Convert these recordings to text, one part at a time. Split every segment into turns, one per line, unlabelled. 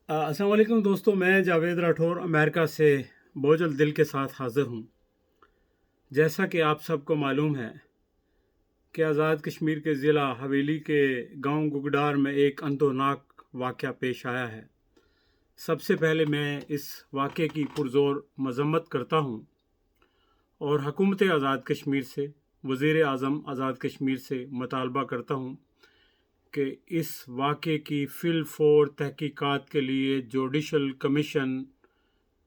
अस्सलाम वालेकुम दोस्तों, मैं जावेद राठौर अमेरिका से बोझल दिल के साथ हाज़िर हूँ। जैसा कि आप सबको मालूम है कि आज़ाद कश्मीर के ज़िला हवेली के गांव गुगडार में एक अंदोनाक वाक़या पेश आया है। सबसे पहले मैं इस वाक़े की पुरज़ोर मज़म्मत करता हूँ और हुकूमत आज़ाद कश्मीर से, वज़ीर आज़म आज़ाद कश्मीर से मुतालबा करता हूँ कि इस वाक़े की फ़िलफ़ौर तहक़ीक़ात के लिए जुडिशल कमीशन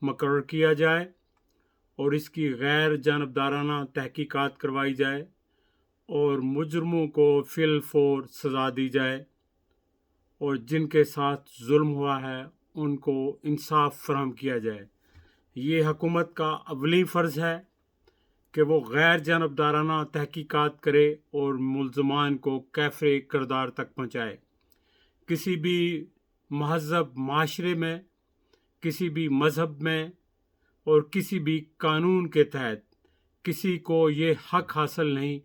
मुकर्रर किया जाए और इसकी गैर जानबदाराना तहक़ीक़ात करवाई जाए और मुजरमों को फ़िलफ़ौर सज़ा दी जाए और जिनके साथ जुल्म हुआ है उनको इंसाफ फराहम किया जाए। ये हुकूमत का अवली फ़र्ज़ है कि वो गैर जानबदाराना तहक़ीक़ात करे और मुल्ज़मान को कैफ़े किरदार तक पहुँचाए। किसी भी महज़ब माशरे में, किसी भी मज़हब में और किसी भी कानून के तहत किसी को ये हक़ हासिल नहीं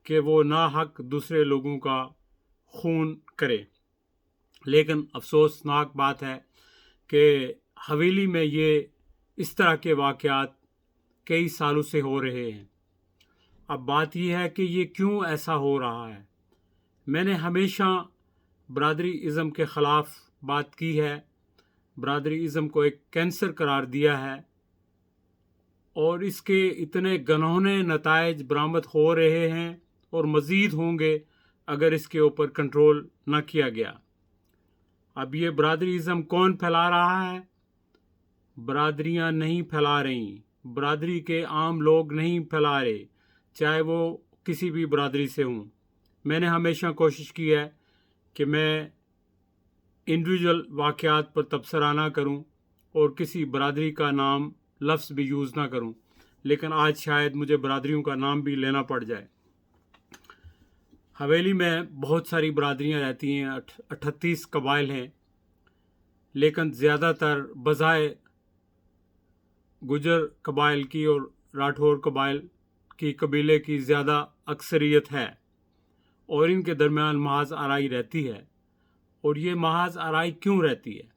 कि वो नाहक़ दूसरे लोगों का खून करे। लेकिन अफसोसनाक बात है कि हवेली में ये इस तरह के वाक़यात कई सालों से हो रहे हैं। अब बात यह है कि ये क्यों ऐसा हो रहा है। मैंने हमेशा बरादरी इज़्म के ख़िलाफ़ बात की है, बरादरी इज़्म को एक कैंसर करार दिया है और इसके इतने घिनौने नताइज बरामद हो रहे हैं और मज़ीद होंगे अगर इसके ऊपर कंट्रोल न किया गया। अब ये बरादरी इज़्म कौन फैला रहा है? बरादरियाँ नहीं फैला रही, बरादरी के आम लोग नहीं फैला रहे, चाहे वो किसी भी बरादरी से हों। मैंने हमेशा कोशिश की है कि मैं इंडिविजुअल वाक़यात पर तबसरा ना करूं और किसी बरादरी का नाम लफ्ज़ भी यूज़ ना करूं, लेकिन आज शायद मुझे बरादरियों का नाम भी लेना पड़ जाए। हवेली में बहुत सारी बरादरियां रहती हैं, 38 कबाइल हैं, लेकिन ज़्यादातर बजाय गुजर कबाइल की और राठौर कबाइल की कबीले की ज़्यादा अक्सरियत है और इनके दरमियान महाज आराई रहती है। और ये महाज आराई क्यों रहती है?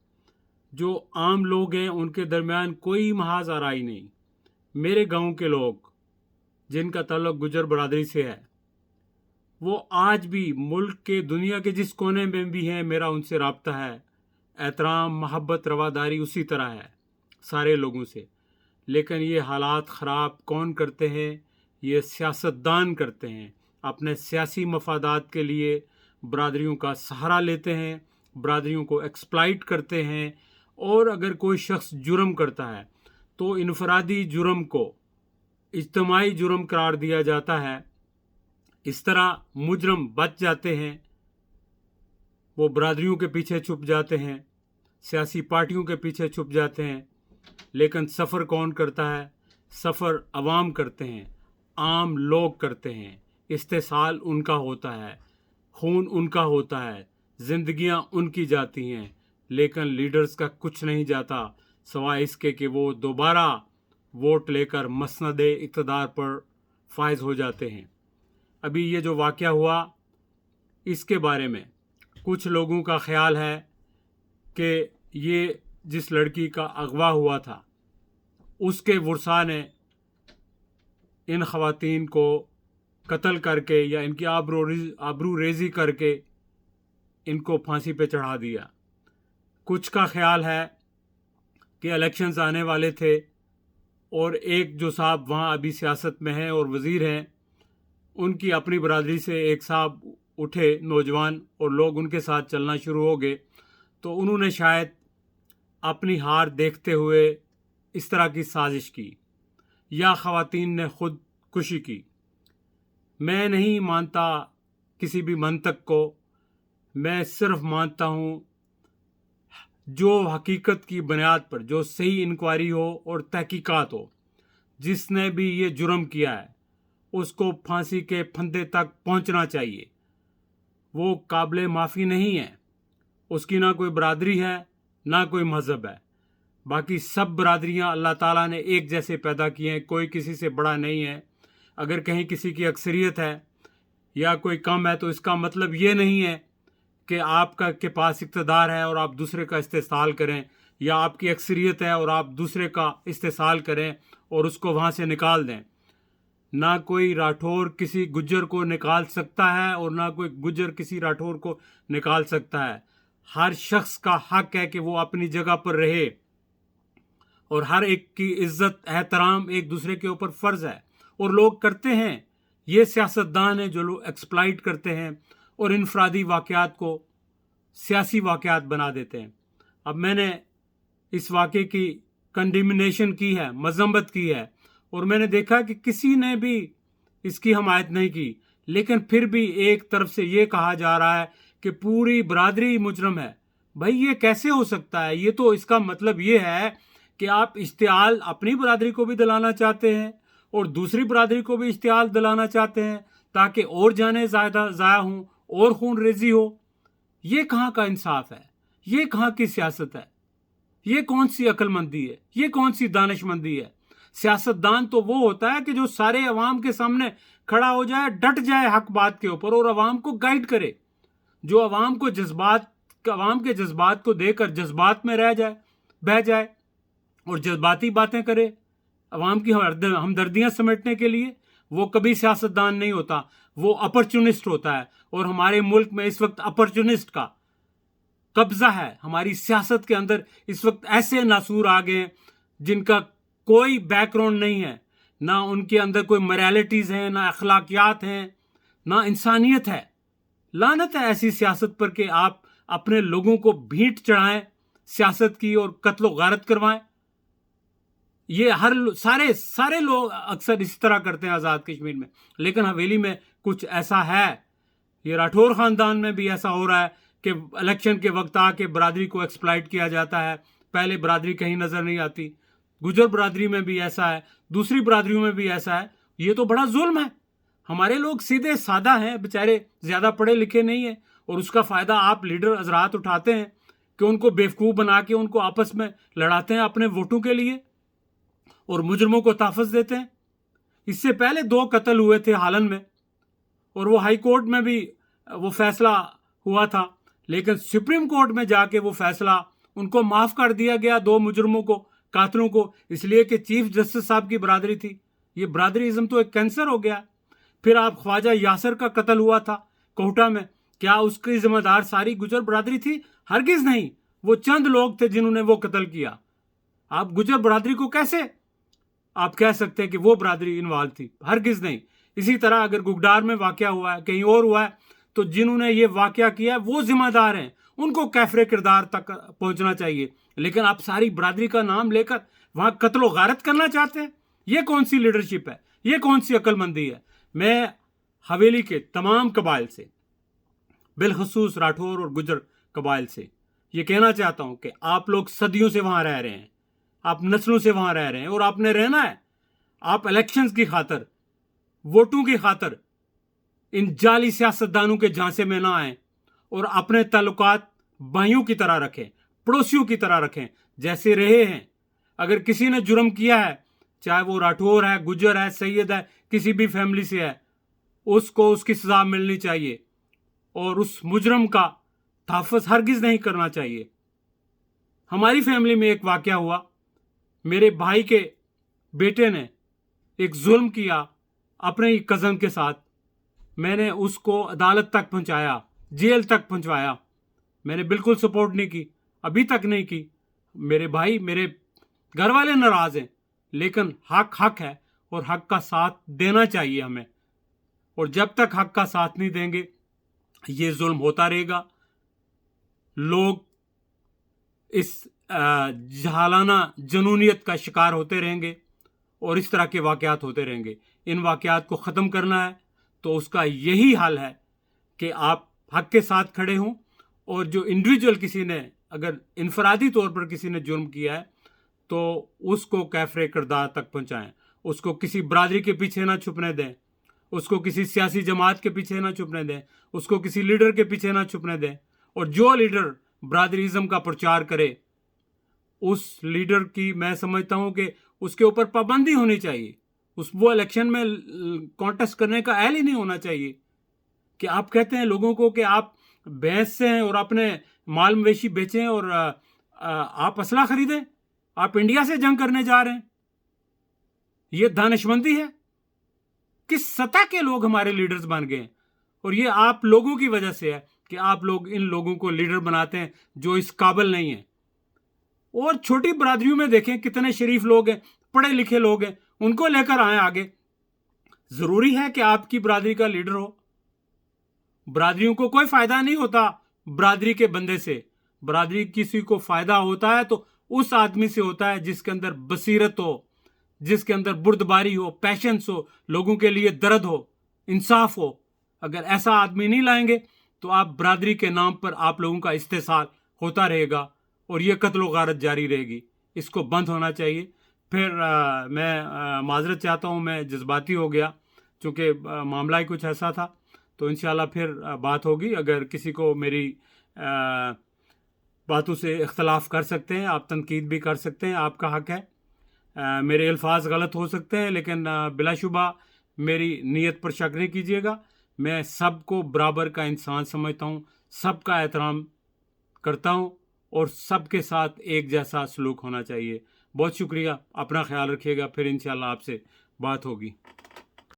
जो आम लोग हैं उनके दरमियान कोई महाज आराई नहीं। मेरे गांव के लोग जिनका ताल्लुक गुजर बरादरी से है, वो आज भी मुल्क के दुनिया के जिस कोने में भी हैं, मेरा उनसे रब्ता है। एहतराम, मोहब्बत, रवादारी उसी तरह है सारे लोगों से। लेकिन ये हालात ख़राब कौन करते हैं? ये सियासतदान करते हैं। अपने सियासी मफादात के लिए बरादरियों का सहारा लेते हैं, बरादरियों को एक्सप्लॉइट करते हैं और अगर कोई शख्स जुर्म करता है तो इनफरादी जुर्म को इज्तमाही जुर्म करार दिया जाता है। इस तरह मुजरम बच जाते हैं, वो बरादरियों के पीछे छुप जाते हैं, सियासी पार्टियों के पीछे छुप जाते हैं। लेकिन सफ़र कौन करता है? सफ़र अवाम करते हैं, आम लोग करते हैं। इस्तेसाल उनका होता है, खून उनका होता है, ज़िंदगियां उनकी जाती हैं, लेकिन लीडर्स का कुछ नहीं जाता सवाए इसके कि वो दोबारा वोट लेकर मसनदे इक़्तिदार पर फायज हो जाते हैं। अभी ये जो वाक़या हुआ, इसके बारे में कुछ लोगों का ख्याल है कि ये जिस लड़की का अगवा हुआ था उसके वुरसा ने इन ख़वातीन को कत्ल करके या इनकी आबरू रेज़ी करके इनको फांसी पे चढ़ा दिया। कुछ का ख्याल है कि इलेक्शंस आने वाले थे और एक जो साहब वहाँ अभी सियासत में हैं और वज़ीर हैं, उनकी अपनी बरादरी से एक साहब उठे नौजवान और लोग उनके साथ चलना शुरू हो गए, तो उन्होंने शायद अपनी हार देखते हुए इस तरह की साजिश की या ख़वातीन ने खुद खुशी की। मैं नहीं मानता किसी भी मंतक को, मैं सिर्फ मानता हूँ जो हकीकत की बुनियाद पर जो सही इंक्वायरी हो और तहकीकात हो। जिसने भी ये जुर्म किया है उसको फांसी के फंदे तक पहुंचना चाहिए। वो काबिल माफ़ी नहीं है, उसकी ना कोई बरादरी है ना कोई मज़हब है। बाकी सब बरादरियां अल्लाह ताला ने एक जैसे पैदा किए हैं, कोई किसी से बड़ा नहीं है। अगर कहीं किसी की अक्सरियत है या कोई कम है तो इसका मतलब ये नहीं है کہ آپ کے پاس اقتدار ہے اور آپ دوسرے کا استحصال کریں، یا آپ کی اکثریت ہے اور آپ دوسرے کا استحصال کریں اور اس کو وہاں سے نکال دیں۔ نہ کوئی راٹھور کسی گجر کو نکال سکتا ہے اور نہ کوئی گجر کسی راٹھور کو نکال سکتا ہے۔ ہر شخص کا حق ہے کہ وہ اپنی جگہ پر رہے، اور ہر ایک کی عزت احترام ایک دوسرے کے اوپر فرض ہے، اور لوگ کرتے ہیں۔ یہ سیاستدان ہیں جو لوگ ایکسپلائٹ کرتے ہیں اور انفرادی واقعات کو سیاسی واقعات بنا دیتے ہیں۔ اب میں نے اس واقعے کی کنڈیمنیشن کی ہے، مذمت کی ہے، اور میں نے دیکھا کہ کسی نے بھی اس کی حمایت نہیں کی، لیکن پھر بھی ایک طرف سے یہ کہا جا رہا ہے کہ پوری برادری مجرم ہے۔ بھائی یہ کیسے ہو سکتا ہے؟ یہ تو اس کا مطلب یہ ہے کہ آپ اشتعال اپنی برادری کو بھی دلانا چاہتے ہیں اور دوسری برادری کو بھی اشتعال دلانا چاہتے ہیں تاکہ اور جانیں ضائع ہوں اور خون ریزی ہو۔ یہ کہاں کا انصاف ہے؟ یہ کہاں کی سیاست ہے؟ یہ کون سی عقل مندی ہے؟ یہ کون سی دانش مندی ہے؟ سیاستدان تو وہ ہوتا ہے کہ جو سارے عوام کے سامنے کھڑا ہو جائے، ڈٹ جائے حق بات کے اوپر اور عوام کو گائیڈ کرے، جو عوام کے جذبات کو دے کر جذبات میں بہ جائے اور جذباتی باتیں کرے عوام کی ہمدردیاں سمیٹنے کے لیے۔ وہ کبھی سیاستدان نہیں ہوتا، وہ اپرچونسٹ ہوتا ہے، اور ہمارے ملک میں اس وقت اپرچونسٹ کا قبضہ ہے۔ ہماری سیاست کے اندر اس وقت ایسے ناسور آ گئے ہیں جن کا کوئی بیک گراؤنڈ نہیں ہے، نہ ان کے اندر کوئی موریلٹیز ہیں، نہ اخلاقیات ہیں، نہ انسانیت ہے۔ لعنت ہے ایسی سیاست پر کہ آپ اپنے لوگوں کو بھیٹ چڑھائیں سیاست کی اور قتل و غارت کروائیں۔ یہ سارے لوگ اکثر اس طرح کرتے ہیں آزاد کشمیر میں، لیکن حویلی میں کچھ ایسا ہے۔ یہ راٹھور خاندان میں بھی ایسا ہو رہا ہے کہ الیکشن کے وقت آ کے برادری کو ایکسپلائٹ کیا جاتا ہے، پہلے برادری کہیں نظر نہیں آتی۔ گجر برادری میں بھی ایسا ہے، دوسری برادریوں میں بھی ایسا ہے۔ یہ تو بڑا ظلم ہے۔ ہمارے لوگ سیدھے سادہ ہیں، بیچارے زیادہ پڑھے لکھے نہیں ہیں، اور اس کا فائدہ آپ لیڈر حضرات اٹھاتے ہیں کہ ان کو بیوقوف بنا کے ان کو آپس میں لڑاتے ہیں اپنے ووٹوں کے لیے اور مجرموں کو تحفظ دیتے ہیں۔ اس سے پہلے 2 قتل ہوئے تھے ہالن میں، اور وہ ہائی کورٹ میں بھی وہ فیصلہ ہوا تھا، لیکن سپریم کورٹ میں جا کے وہ فیصلہ ان کو معاف کر دیا گیا، 2 مجرموں کو، قاتلوں کو، اس لیے کہ چیف جسٹس صاحب کی برادری تھی۔ یہ برادریزم تو ایک کینسر ہو گیا۔ پھر آپ خواجہ یاسر کا قتل ہوا تھا کوہٹا میں، کیا اس کی ذمہ دار ساری گجر برادری تھی؟ ہرگز نہیں، وہ چند لوگ تھے جنہوں نے وہ قتل کیا۔ آپ گجر برادری کو کیسے آپ کہہ سکتے ہیں کہ وہ برادری انوالو تھی؟ ہرگز نہیں۔ اسی طرح اگر گگڈار میں واقعہ ہوا ہے، کہیں اور ہوا ہے، تو جنہوں نے یہ واقعہ کیا ہے وہ ذمہ دار ہیں، ان کو کیفر کردار تک پہنچنا چاہیے۔ لیکن آپ ساری برادری کا نام لے کر وہاں قتل و غارت کرنا چاہتے ہیں؟ یہ کون سی لیڈرشپ ہے؟ یہ کون سی عقل مندی ہے؟ میں حویلی کے تمام قبائل سے، بالخصوص راٹھور اور گجر قبائل سے یہ کہنا چاہتا ہوں کہ آپ لوگ صدیوں سے وہاں رہ رہے ہیں، آپ نسلوں سے وہاں رہ رہے ہیں، اور آپ نے رہنا ہے۔ آپ الیکشنز کی خاطر، ووٹوں کی خاطر ان جعلی سیاستدانوں کے جھانسے میں نہ آئیں، اور اپنے تعلقات بھائیوں کی طرح رکھیں، پڑوسیوں کی طرح رکھیں جیسے رہے ہیں۔ اگر کسی نے جرم کیا ہے، چاہے وہ راٹھور ہے، گجر ہے، سید ہے، کسی بھی فیملی سے ہے، اس کو اس کی سزا ملنی چاہیے، اور اس مجرم کا تحفظ ہرگز نہیں کرنا چاہیے۔ ہماری فیملی میں ایک واقعہ ہوا، میرے بھائی کے بیٹے نے ایک ظلم کیا اپنے ہی کزن کے ساتھ۔ میں نے اس کو عدالت تک پہنچایا، جیل تک پہنچوایا۔ میں نے بالکل سپورٹ نہیں کی، ابھی تک نہیں کی۔ میرے بھائی، میرے گھر والے ناراض ہیں، لیکن حق ہے، اور حق کا ساتھ دینا چاہیے ہمیں۔ اور جب تک حق کا ساتھ نہیں دیں گے یہ ظلم ہوتا رہے گا، لوگ اس جہالانہ جنونیت کا شکار ہوتے رہیں گے، اور اس طرح کے واقعات ہوتے رہیں گے۔ ان واقعات کو ختم کرنا ہے تو اس کا یہی حل ہے کہ آپ حق کے ساتھ کھڑے ہوں، اور جو انڈیویجول کسی نے اگر انفرادی طور پر کسی نے جرم کیا ہے تو اس کو کیفر کردار تک پہنچائیں، اس کو کسی برادری کے پیچھے نہ چھپنے دیں، اس کو کسی سیاسی جماعت کے پیچھے نہ چھپنے دیں، اس کو کسی لیڈر کے پیچھے نہ چھپنے دیں۔ اور جو لیڈر برادریزم کا پرچار کرے، اس لیڈر کی میں سمجھتا ہوں کہ اس کے اوپر پابندی ہونی چاہیے، وہ الیکشن میں کانٹیسٹ کرنے کا اہل ہی نہیں ہونا چاہیے۔ کہ آپ کہتے ہیں لوگوں کو کہ آپ भैंस से हैं और अपने माल मवेशी बेचें और आप असला खरीदें? आप इंडिया से जंग करने जा रहे हैं? ये दानिशमंदी है? किस सतह के लोग हमारे लीडर्स बन गए हैं? और ये आप लोगों की वजह से है कि आप लोग इन लोगों को लीडर बनाते हैं जो इस काबिल नहीं है। और छोटी बरादरियों में देखें कितने शरीफ लोग हैं, पढ़े लिखे लोग हैं, उनको लेकर आए आगे। जरूरी है कि आपकी बरादरी का लीडर हो? बरादरियों को कोई फायदा नहीं होता बरादरी के बंदे से। बरादरी किसी को फायदा होता है तो उस आदमी से होता है जिसके अंदर बसीरत हो, जिसके अंदर बुर्दबारी हो, पैशंस हो, लोगों के लिए दर्द हो, इंसाफ हो। अगर ऐसा आदमी नहीं लाएंगे तो आप बरादरी के नाम पर आप लोगों का इस्तेसाल होता रहेगा और ये कत्लो गारत जारी रहेगी। इसको बंद होना चाहिए। फिर मैं माजरत चाहता हूँ, मैं जज्बाती हो गया चूँकि मामला ही कुछ ऐसा था। तो इंशाल्लाह फिर बात होगी। अगर किसी को मेरी बातों से इख्तलाफ कर सकते हैं, आप तनकीद भी कर सकते हैं, आपका हक है। मेरे अल्फाज गलत हो सकते हैं लेकिन बिलाशुबा मेरी नीयत पर शक नहीं कीजिएगा। मैं सबको बराबर का इंसान समझता हूँ, सबका एहतराम करता हूँ और सबके साथ एक जैसा सलूक होना चाहिए। बहुत शुक्रिया, अपना ख्याल रखिएगा। फिर इंशाल्लाह आपसे बात होगी।